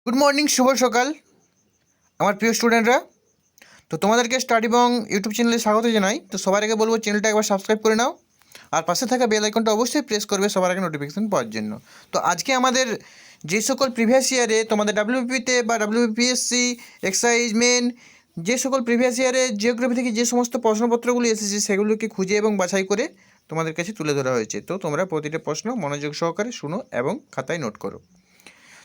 Good morning, শুভ সকাল আমার প্রিয় স্টুডেন্টরা। তো তোমাদেরকে স্টাডি বং ইউটিউব চ্যানেলে স্বাগত জানাই। তো সবার আগে বলবো চ্যানেলটা একবার সাবস্ক্রাইব করে নাও, আর পাশে থাকা বেল আইকনটা অবশ্যই প্রেস করবে সবার আগে নোটিফিকেশন পাওয়ার জন্য। তো আজকে আমাদের যে সকল প্রিভিয়াস ইয়ারে তোমাদের ডাব্লিউবিপিতে বা ডাব্লিউবিপিএসসি এক্সাইজ মেন যে সকল প্রিভিয়াস ইয়ারে জিওগ্রাফি থেকে যে সমস্ত প্রশ্নপত্রগুলি এসেছে সেগুলোকে খুঁজে এবং বাছাই করে তোমাদের কাছে তুলে ধরা হয়েছে। তো তোমরা প্রতিটা প্রশ্ন মনোযোগ সহকারে শুনো এবং খাতায় নোট করো।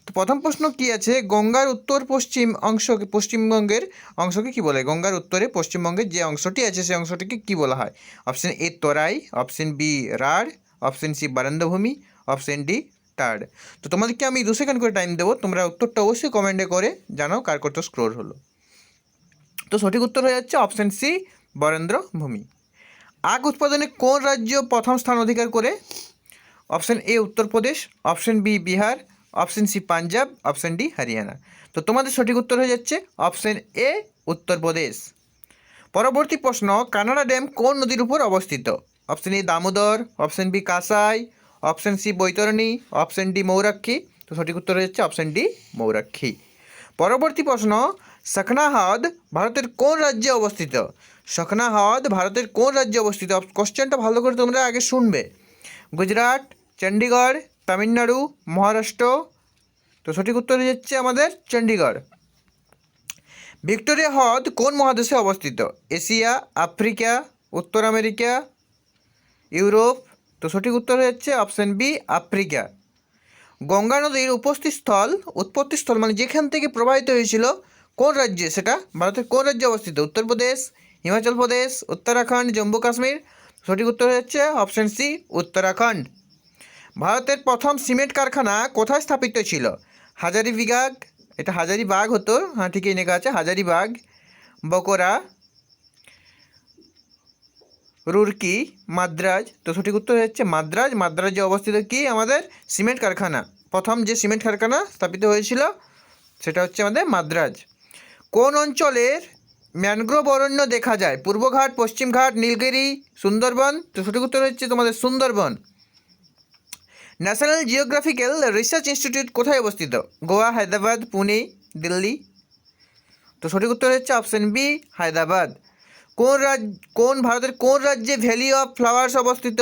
তো প্রথম প্রশ্ন কি আছে, গঙ্গার উত্তর পশ্চিম অংশকে পশ্চিমবঙ্গের অংশকে কি বলে? গঙ্গার উত্তরে পশ্চিমবঙ্গের যে অংশটি আছে সেই অংশটিকে কি বলা হয়? Option A Terai, option B Rarh, option C বারান্দভূমি, অপশন ডি টার্ড। তো তোমাদেরকে আমি 2 সেকেন্ড করে টাইম দেবো, তোমরা উত্তরটা অবশ্যই কমেন্টে করে জানাও কার কত স্কোর হলো। তো সঠিক উত্তর হয়ে যাচ্ছে অপশন সি বরেন্দ্রভূমি। আখ উৎপাদনে কোন রাজ্য প্রথম স্থান অধিকার করে? Option A Uttar Pradesh, option B Bihar, option C Punjab, option D Haryana. তো তোমাদের সঠিক উত্তর হয়ে যাচ্ছে অপশন এ উত্তরপ্রদেশ। পরবর্তী প্রশ্ন, কানাড়া ড্যাম কোন নদীর উপর অবস্থিত? Option A Damodar, option B Kansai, option C Baitarani, option D Mayurakshi. তো সঠিক উত্তর হয়ে যাচ্ছে অপশন ডি মৌরাক্ষী। পরবর্তী প্রশ্ন, সখনা হ্রদ ভারতের কোন রাজ্যে অবস্থিত? সখনা হ্রদ ভারতের কোন রাজ্যে অবস্থিত? কোশ্চেনটা ভালো করে তোমরা আগে শুনবে। গুজরাট, চণ্ডীগড়, তামিলনাড়ু, মহারাষ্ট্র। তো সঠিক উত্তর হয়ে যাচ্ছে আমাদের চণ্ডীগড়। ভিক্টোরিয়া হ্রদ কোন মহাদেশে অবস্থিত? এশিয়া, আফ্রিকা, উত্তর আমেরিকা, ইউরোপ। তো সঠিক উত্তর হয়ে যাচ্ছে অপশন বি আফ্রিকা। গঙ্গা নদীর উৎপত্তিস্থল মানে যেখান থেকে প্রবাহিত হয়েছিল কোন রাজ্যে, সেটা ভারতের কোন রাজ্যে অবস্থিত? উত্তরপ্রদেশ, হিমাচল প্রদেশ, উত্তরাখণ্ড, জম্মু কাশ্মীর। সঠিক উত্তর হয়ে যাচ্ছে অপশন সি উত্তরাখণ্ড। ভারতের প্রথম সিমেন্ট কারখানা কোথায় স্থাপিত ছিল? হাজারিবাগ, এটা হাজারিবাগ হতো, হ্যাঁ ঠিকই লেখা আছে হাজারিবাগ, বকোরা, রুরকি, মাদ্রাজ। তো সঠিক উত্তর হচ্ছে মাদ্রাজ। মাদ্রাজে অবস্থিত কি আমাদের সিমেন্ট কারখানা, প্রথম যে সিমেন্ট কারখানা স্থাপিত হয়েছিল সেটা হচ্ছে আমাদের মাদ্রাজ। কোন অঞ্চলের ম্যানগ্রোভ অরণ্য দেখা যায়? পূর্বঘাট, পশ্চিমঘাট, নীলগিরি, সুন্দরবন। তো সঠিক উত্তর হচ্ছে তোমাদের Sundarban. National geographical research institute কোথায় অবস্থিত? গোয়া, হায়দ্রাবাদ, পুনে, দিল্লি। তো সঠিক উত্তর হচ্ছে অপশন বি হায়দ্রাবাদ। কোন ভারতের কোন রাজ্যে ভ্যালি অফ ফ্লাওয়ার্স অবস্থিত?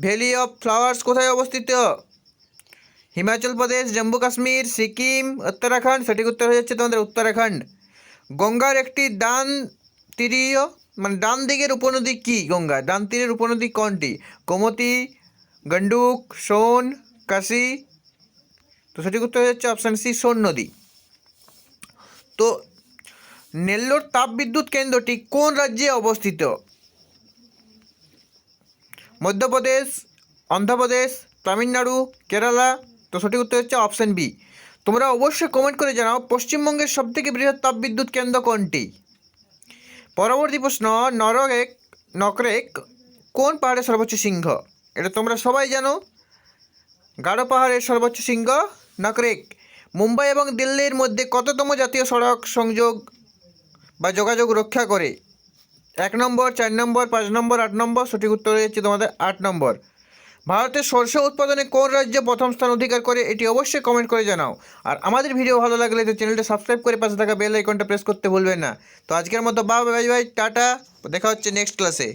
ভ্যালি অফ ফ্লাওয়ার্স কোথায় অবস্থিত? হিমাচল প্রদেশ, জম্মু কাশ্মীর, সিকিম, উত্তরাখণ্ড। সঠিক উত্তর হয়ে যাচ্ছে তোমাদের উত্তরাখণ্ড। গঙ্গার একটি ডান তীরীয় মানে ডান দিকের উপনদী কি? গঙ্গা ডান তীরের উপনদী কোনটি? গোমতী, গণ্ডুক, সোন, কাশী। তো সঠিক উত্তর হয়ে যাচ্ছে অপশান সি সোন নদী। তো নেল্লোর তাপবিদ্যুৎ কেন্দ্রটি কোন রাজ্যে অবস্থিত? মধ্যপ্রদেশ, অন্ধ্রপ্রদেশ, তামিলনাড়ু, কেরালা। তো সঠিক উত্তর হচ্ছে অপশান বি। তোমরা অবশ্যই কমেন্ট করে জানাও পশ্চিমবঙ্গের সবথেকে বৃহৎ তাপবিদ্যুৎ কেন্দ্র কোনটি। পরবর্তী প্রশ্ন, নকরেক কোন পাহাড়ের সর্বোচ্চ শৃঙ্গ? এটা তোমরা সবাই জানো, গাঢ় পাহাড়ের সর্বোচ্চ শৃঙ্গ নকরেক। মুম্বাই এবং দিল্লির মধ্যে কততম জাতীয় সড়ক সংযোগ বা যোগাযোগ রক্ষা করে? 1 নম্বর, 4 নম্বর, 5 নম্বর, 8 নম্বর। সঠিক উত্তর হচ্ছে তোমাদের 8 নম্বর। ভারতের সরষে উৎপাদনে কোন রাজ্য প্রথম স্থান অধিকার করে? এটি অবশ্যই কমেন্ট করে জানাও। আর আমাদের ভিডিও ভালো লাগলে তো চ্যানেলটা সাবস্ক্রাইব করে পাশে থাকা বেল আইকনটা প্রেস করতে ভুলবেন না। তো আজকের মতো বাই বাই, টাটা, দেখা হচ্ছে নেক্সট ক্লাসে।